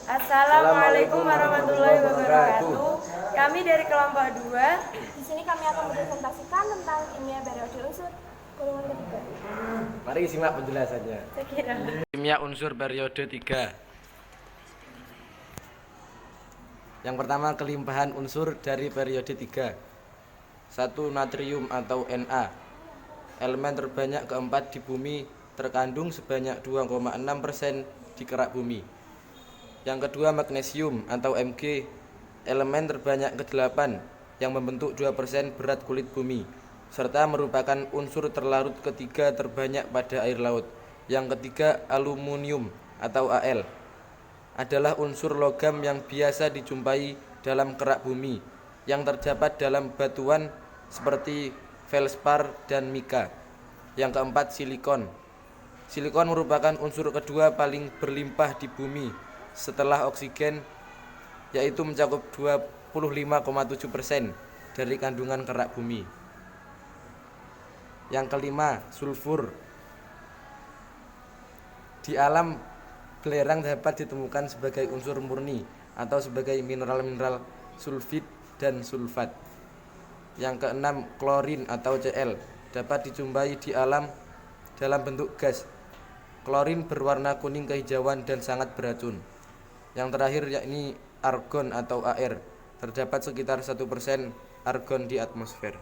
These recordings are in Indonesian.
Assalamualaikum warahmatullahi wabarakatuh. Kami dari kelompok 2. Di sini kami akan mempresentasikan tentang kimia periode unsur golongan ketiga. Mari simak penjelasannya. Kimia unsur periode 3. Yang pertama, kelimpahan unsur dari periode 3. 1. Natrium atau Na. Elemen terbanyak keempat di bumi, terkandung sebanyak 2,6% di kerak bumi. Yang kedua, magnesium atau Mg. Elemen terbanyak ke-8 yang membentuk 2% berat kulit bumi, serta merupakan unsur terlarut ketiga terbanyak pada air laut. Yang ketiga, aluminium atau Al. Adalah unsur logam yang biasa dijumpai dalam kerak bumi, yang terdapat dalam batuan seperti feldspar dan mika. Yang keempat, silikon. Silikon merupakan unsur kedua paling berlimpah di bumi setelah oksigen, yaitu mencakup 25,7% dari kandungan kerak bumi. Yang kelima, sulfur. Di alam belerang dapat ditemukan sebagai unsur murni atau sebagai mineral-mineral sulfid dan sulfat. Yang keenam, klorin atau Cl. Dapat dijumpai di alam dalam bentuk gas. Klorin berwarna kuning kehijauan dan sangat beracun. Yang terakhir yakni argon atau Ar. Terdapat sekitar 1% argon di atmosfer.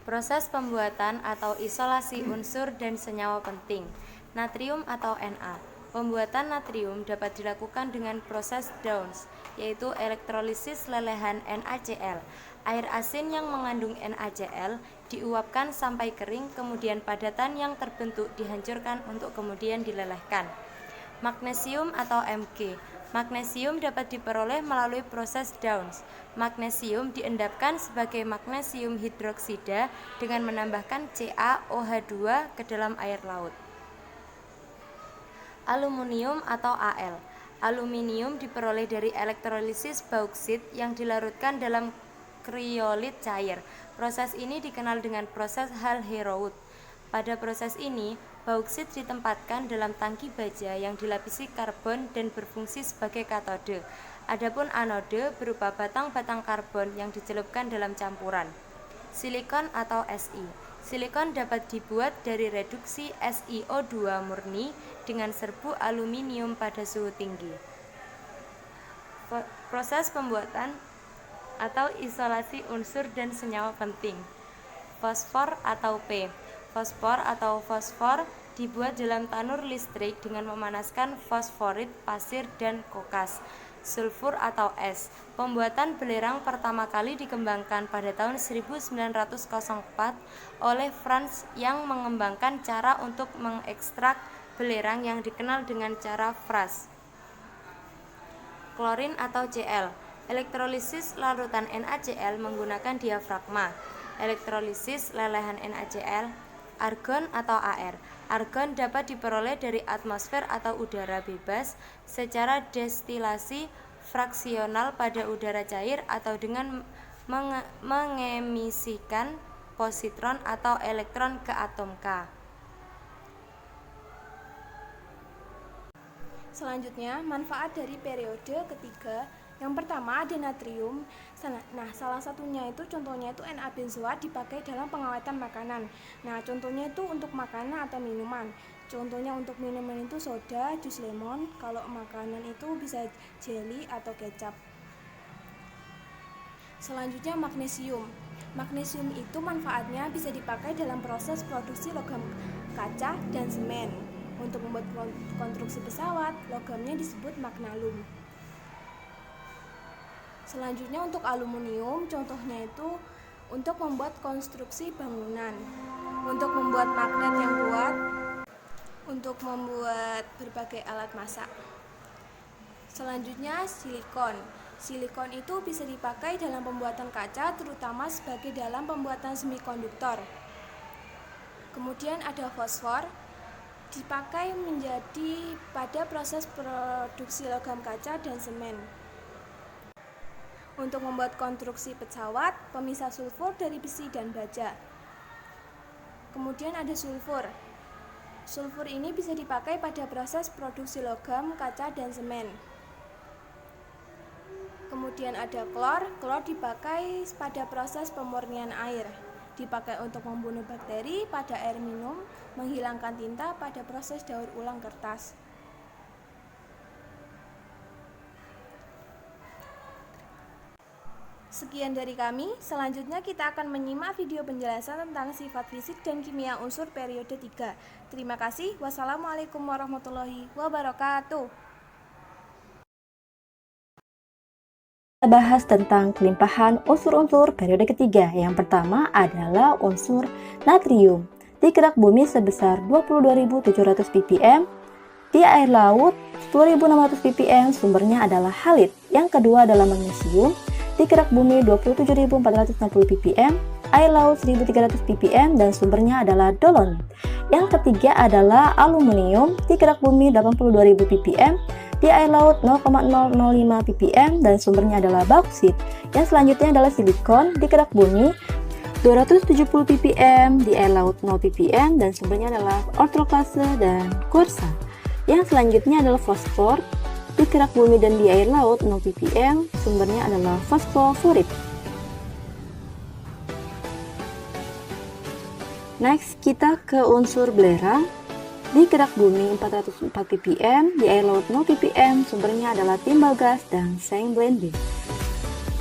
Proses pembuatan atau isolasi unsur dan senyawa penting. Natrium atau Na. Pembuatan natrium dapat dilakukan dengan proses Downs, yaitu elektrolisis lelehan NaCl. Air asin yang mengandung NaCl diuapkan sampai kering, kemudian padatan yang terbentuk dihancurkan untuk kemudian dilelehkan. Magnesium atau Mg. Magnesium dapat diperoleh melalui proses Downs. Magnesium diendapkan sebagai magnesium hidroksida dengan menambahkan CaOH2 ke dalam air laut. Aluminium atau Al. Aluminium diperoleh dari elektrolisis bauksit yang dilarutkan dalam kriolit cair. Proses ini dikenal dengan proses Hall-Héroult. Pada proses ini, bauksit ditempatkan dalam tangki baja yang dilapisi karbon dan berfungsi sebagai katode. Adapun anode berupa batang-batang karbon yang dicelupkan dalam campuran. Silikon atau Si. Silikon dapat dibuat dari reduksi SiO2 murni dengan serbu aluminium pada suhu tinggi. Proses pembuatan atau isolasi unsur dan senyawa penting. Fosfor atau P. Fosfor atau fosfor dibuat dalam tanur listrik dengan memanaskan fosforit, pasir, dan kokas. Sulfur atau S. Pembuatan belerang pertama kali dikembangkan pada tahun 1904 oleh Franz yang mengembangkan cara untuk mengekstrak belerang yang dikenal dengan cara Fras. Klorin atau Cl. Elektrolisis larutan NaCl menggunakan diafragma. Elektrolisis lelehan NaCl. Argon atau Ar. Argon dapat diperoleh dari atmosfer atau udara bebas secara destilasi fraksional pada udara cair atau dengan mengemisikan positron atau elektron ke atom K. Selanjutnya, manfaat dari periode ketiga. Yang pertama ada natrium. Nah, salah satunya itu contohnya itu Na-benzoat dipakai dalam pengawetan makanan. Nah, contohnya itu untuk makanan atau minuman. Contohnya untuk minuman itu soda, jus lemon. Kalau makanan itu bisa jelly atau kecap. Selanjutnya magnesium. Magnesium itu manfaatnya bisa dipakai dalam proses produksi logam kaca dan semen. Untuk membuat konstruksi pesawat, logamnya disebut magnalum. Selanjutnya untuk aluminium, contohnya itu untuk membuat konstruksi bangunan, untuk membuat magnet yang kuat, untuk membuat berbagai alat masak. Selanjutnya silikon. Silikon itu bisa dipakai dalam pembuatan kaca, terutama sebagai dalam pembuatan semikonduktor. Kemudian ada fosfor, dipakai menjadi pada proses produksi logam kaca dan semen. Untuk membuat konstruksi pesawat, pemisah sulfur dari besi dan baja. Kemudian ada sulfur. Sulfur ini bisa dipakai pada proses produksi logam, kaca, dan semen. Kemudian ada klor. Klor dipakai pada proses pemurnian air. Dipakai untuk membunuh bakteri pada air minum, menghilangkan tinta pada proses daur ulang kertas. Sekian dari kami, selanjutnya kita akan menyimak video penjelasan tentang sifat fisik dan kimia unsur periode 3. Terima kasih. Wassalamualaikum warahmatullahi wabarakatuh. Kita bahas tentang kelimpahan unsur-unsur periode ketiga. Yang pertama adalah unsur natrium. Di kerak bumi sebesar 22.700 ppm, di air laut 10.600 ppm, sumbernya adalah halit. Yang kedua adalah magnesium. Di kerak bumi 27.460 ppm, air laut 1.300 ppm, dan sumbernya adalah dolomit. Yang ketiga adalah aluminium. Di kerak bumi 82.000 ppm, di air laut 0,005 ppm, dan sumbernya adalah bauksit. Yang selanjutnya adalah silikon. Di kerak bumi 270 ppm, di air laut 0 ppm, dan sumbernya adalah ortoklase dan kuarsa. Yang selanjutnya adalah fosfor. Di kerak bumi dan di air laut 0 ppm, sumbernya adalah fosfofurit. Next, kita ke unsur belerang. Di kerak bumi 404 ppm, di air laut 0 ppm, sumbernya adalah timbal gas dan seng blending.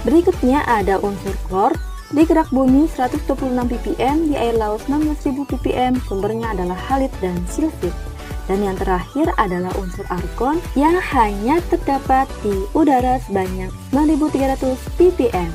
Berikutnya ada unsur klor. Di kerak bumi 126 ppm, di air laut 16.000 ppm, sumbernya adalah halit dan silfit. Dan yang terakhir adalah unsur argon yang hanya terdapat di udara sebanyak 9.300 ppm.